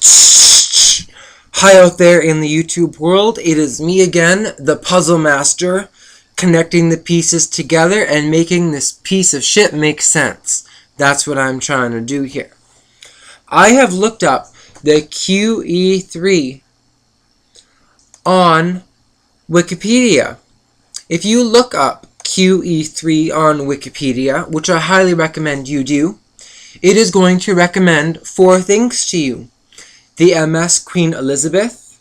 Hi out there in the YouTube world, it is me again, the Puzzle Master, connecting the pieces together and making this piece of shit make sense. That's what I'm trying to do here. I have looked up the QE3 on Wikipedia. If you look up QE3 on Wikipedia, which I highly recommend you do, it is going to recommend 4 things to you. The MS Queen Elizabeth,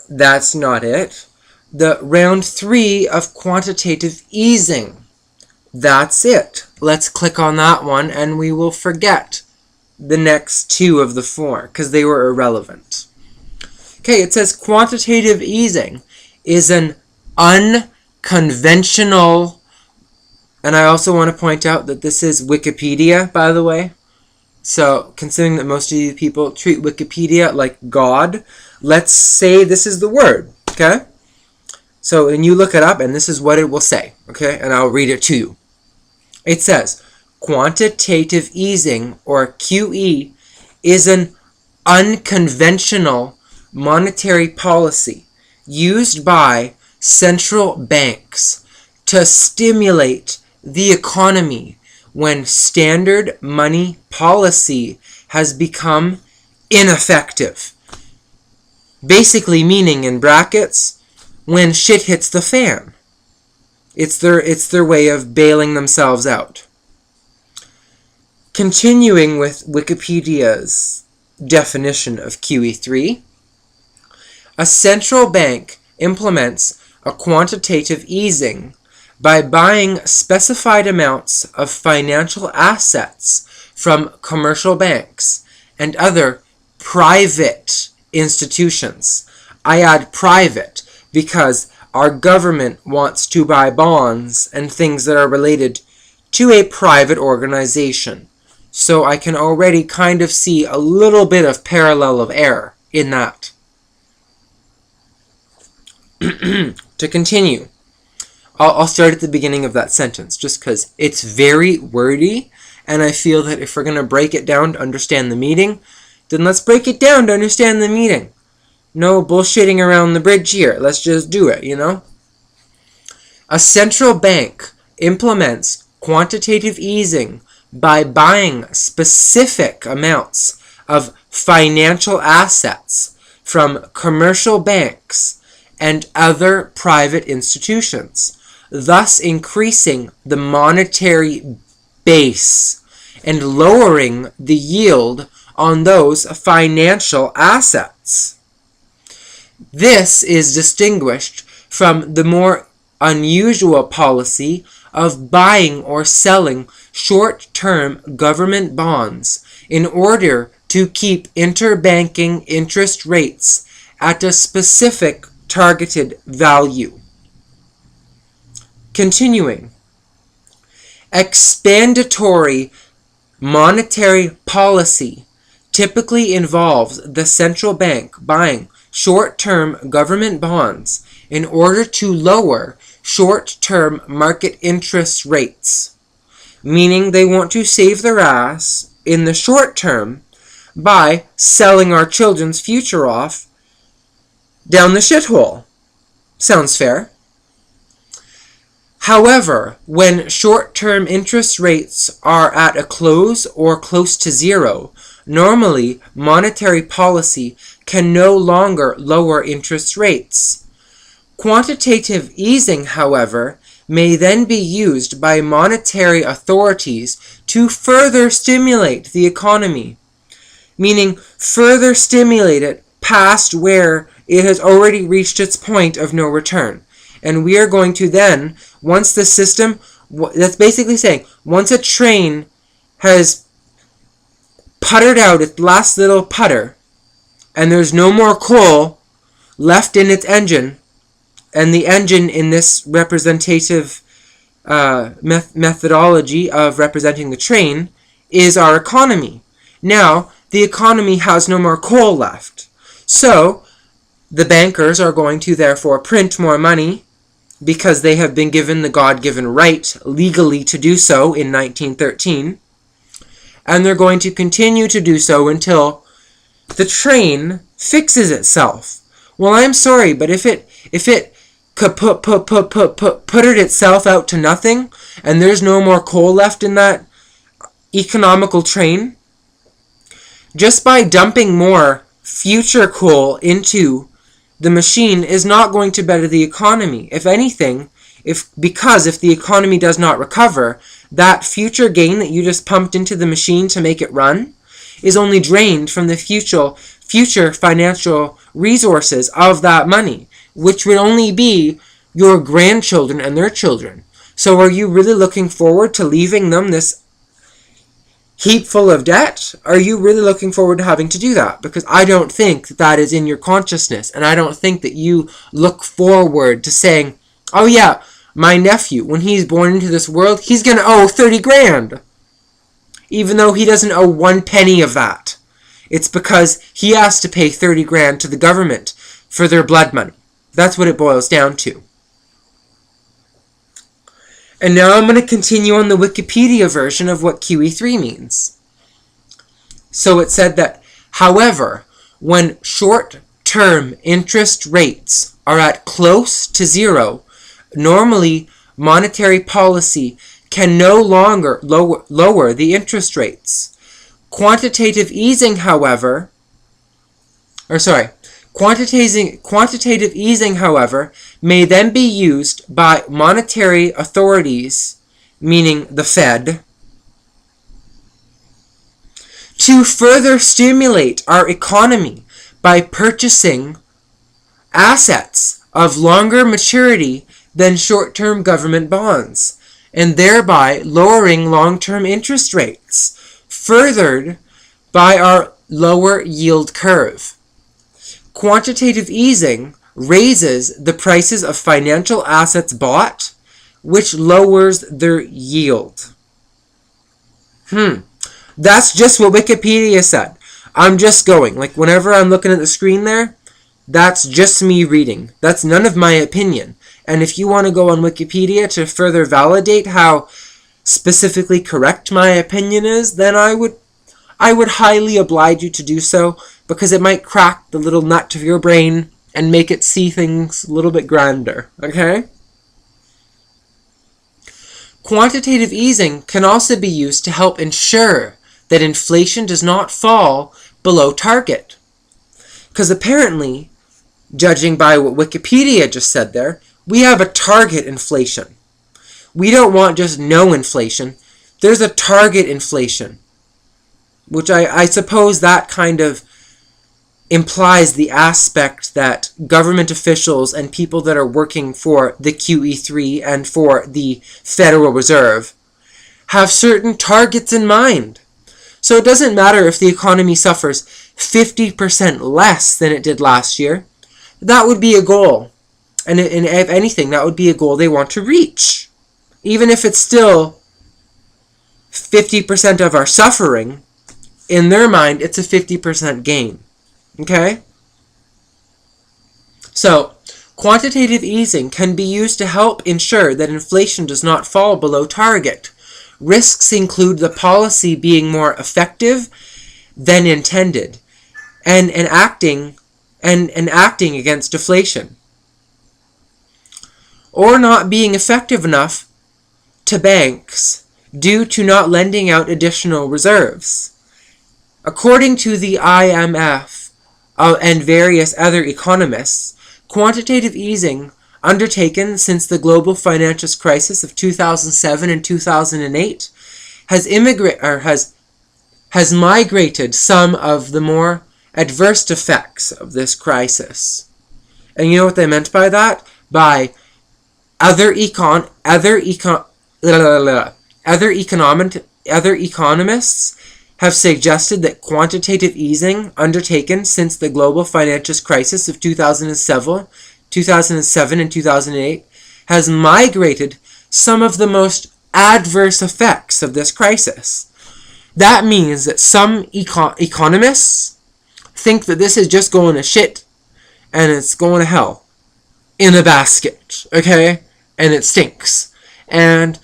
that's not it. The round 3 of quantitative easing, that's it. Let's click on that one and we will forget the next 2 of the 4 because they were irrelevant. Okay, it says quantitative easing is an unconventional, and I also want to point out that this is Wikipedia, by the way. So, considering that most of you people treat Wikipedia like God, let's say this is the word, okay? So, and you look it up, and this is what it will say, okay? And I'll read it to you. It says, quantitative easing, or QE, is an unconventional monetary policy used by central banks to stimulate the economy when standard money policy has become ineffective. Basically meaning, in brackets, when shit hits the fan. It's their way of bailing themselves out. Continuing with Wikipedia's definition of QE3, a central bank implements a quantitative easing by buying specified amounts of financial assets from commercial banks and other private institutions. I add private because our government wants to buy bonds and things that are related to a private organization. So I can already kind of see a little bit of parallel of error in that. To continue, I'll start at the beginning of that sentence just because it's very wordy, and I feel that if we're going to break it down to understand the meaning, then let's break it down to understand the meaning. No bullshitting around the bridge here. Let's just do it, you know? A central bank implements quantitative easing by buying specific amounts of financial assets from commercial banks and other private institutions, thus increasing the monetary base and lowering the yield on those financial assets. This is distinguished from the more unusual policy of buying or selling short-term government bonds in order to keep interbanking interest rates at a specific targeted value. Continuing, expandatory monetary policy typically involves the central bank buying short-term government bonds in order to lower short-term market interest rates, meaning they want to save their ass in the short term by selling our children's future off down the shithole. Sounds fair. However, when short-term interest rates are at a close or close to zero, normally monetary policy can no longer lower interest rates. Quantitative easing, however, may then be used by monetary authorities to further stimulate the economy, meaning further stimulate it past where it has already reached its point of no return. And we are going to then, once the system, that's basically saying, once a train has puttered out its last little putter, and there's no more coal left in its engine, and the engine in this representative methodology of representing the train is our economy. Now, the economy has no more coal left. So, the bankers are going to therefore print more money because they have been given the God-given right legally to do so in 1913. And they're going to continue to do so until the train fixes itself. Well, I'm sorry, but if it could put it itself out to nothing, and there's no more coal left in that economical train, just by dumping more future coal into the machine is not going to better the economy. If anything, because if the economy does not recover, that future gain that you just pumped into the machine to make it run is only drained from the future financial resources of that money, which would only be your grandchildren and their children. So are you really looking forward to leaving them this heap full of debt? Are you really looking forward to having to do that? Because I don't think that is in your consciousness, and I don't think that you look forward to saying, oh yeah, my nephew, when he's born into this world, he's going to owe 30 grand. Even though he doesn't owe 1 penny of that. It's because he has to pay 30 grand to the government for their blood money. That's what it boils down to. And now I'm going to continue on the Wikipedia version of what QE3 means. So it said that, however, when short-term interest rates are at close to zero, normally monetary policy can no longer lower the interest rates. Quantitative easing, however, may then be used by monetary authorities, meaning the Fed, to further stimulate our economy by purchasing assets of longer maturity than short-term government bonds, and thereby lowering long-term interest rates, furthered by our lower yield curve. Quantitative easing raises the prices of financial assets bought, which lowers their yield. That's just what Wikipedia said. I'm just going. Like, whenever I'm looking at the screen there, that's just me reading. That's none of my opinion. And if you want to go on Wikipedia to further validate how specifically correct my opinion is, then I would highly oblige you to do so, because it might crack the little nut of your brain and make it see things a little bit grander, okay? Quantitative easing can also be used to help ensure that inflation does not fall below target. Because apparently, judging by what Wikipedia just said there, we have a target inflation. We don't want just no inflation. There's a target inflation, which I suppose that kind of implies the aspect that government officials and people that are working for the QE3 and for the Federal Reserve have certain targets in mind. So it doesn't matter if the economy suffers 50% less than it did last year. That would be a goal. And if anything, that would be a goal they want to reach. Even if it's still 50% of our suffering, in their mind, it's a 50% gain. Okay? So, quantitative easing can be used to help ensure that inflation does not fall below target. Risks include the policy being more effective than intended and acting against deflation, or not being effective enough to banks due to not lending out additional reserves. According to the IMF and various other economists, quantitative easing undertaken since the global financial crisis of 2007 and 2008 has migrated some of the more adverse effects of this crisis. And you know what they meant by that? By other economists have suggested that quantitative easing undertaken since the global financial crisis of 2007 and 2008 has migrated some of the most adverse effects of this crisis. That means that some economists think that this is just going to shit and it's going to hell in a basket, okay? And it stinks. And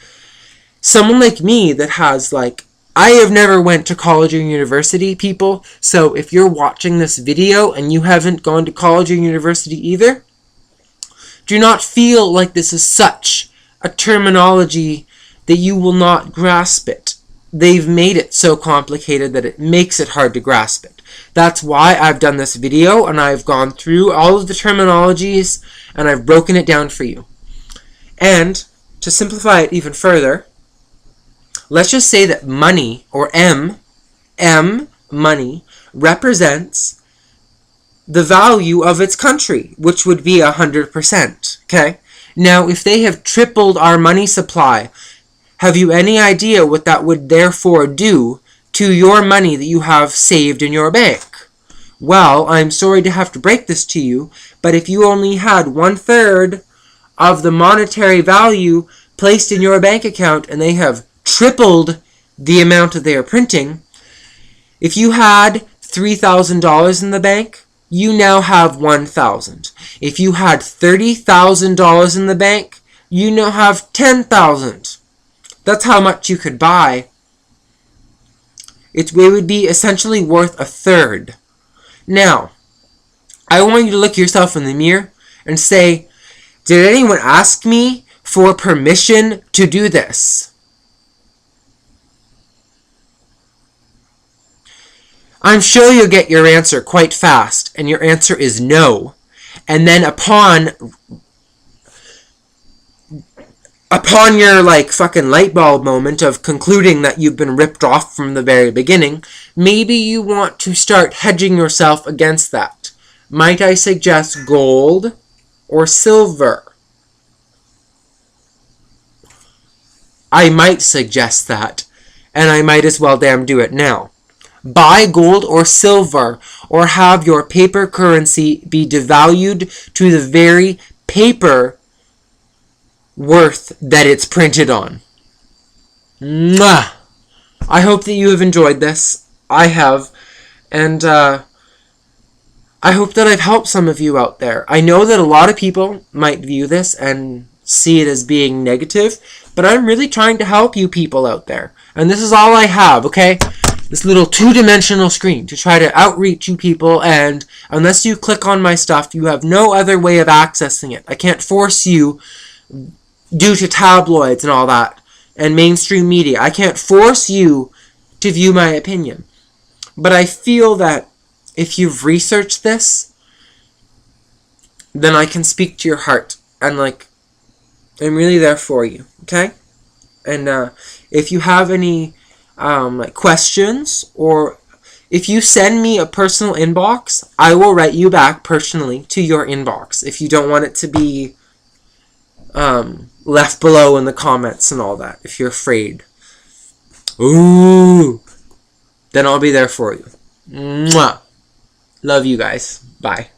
someone like me that has like I have never went to college or university, people, so if you're watching this video and you haven't gone to college or university either, do not feel like this is such a terminology that you will not grasp it. They've made it so complicated that it makes it hard to grasp it. That's why I've done this video and I've gone through all of the terminologies and I've broken it down for you. And to simplify it even further, let's just say that money, or M, money, represents the value of its country, which would be 100%, okay? Now, if they have tripled our money supply, have you any idea what that would therefore do to your money that you have saved in your bank? Well, I'm sorry to have to break this to you, but if you only had 1/3 of the monetary value placed in your bank account and they have tripled the amount that they are printing, if you had $3,000 in the bank, you now have $1,000. If you had $30,000 in the bank, you now have $10,000. That's how much you could buy. It would be essentially worth 1/3. Now, I want you to look yourself in the mirror and say, did anyone ask me for permission to do this? I'm sure you'll get your answer quite fast, and your answer is no. And then upon your fucking light bulb moment of concluding that you've been ripped off from the very beginning, maybe you want to start hedging yourself against that. Might I suggest gold or silver? I might suggest that, and I might as well damn do it now. Buy gold or silver, or have your paper currency be devalued to the very paper worth that it's printed on. Mwah! I hope that you have enjoyed this. I have. And I hope that I've helped some of you out there. I know that a lot of people might view this and see it as being negative, but I'm really trying to help you people out there. And this is all I have, okay? This little 2-dimensional screen to try to outreach you people, and unless you click on my stuff, you have no other way of accessing it. I can't force you due to tabloids and all that, and mainstream media. I can't force you to view my opinion. But I feel that if you've researched this, then I can speak to your heart, and I'm really there for you, okay? And if you have any questions, or if you send me a personal inbox, I will write you back personally to your inbox if you don't want it to be left below in the comments and all that, if you're afraid. Ooh, then I'll be there for you. Mwah. Love you guys. Bye.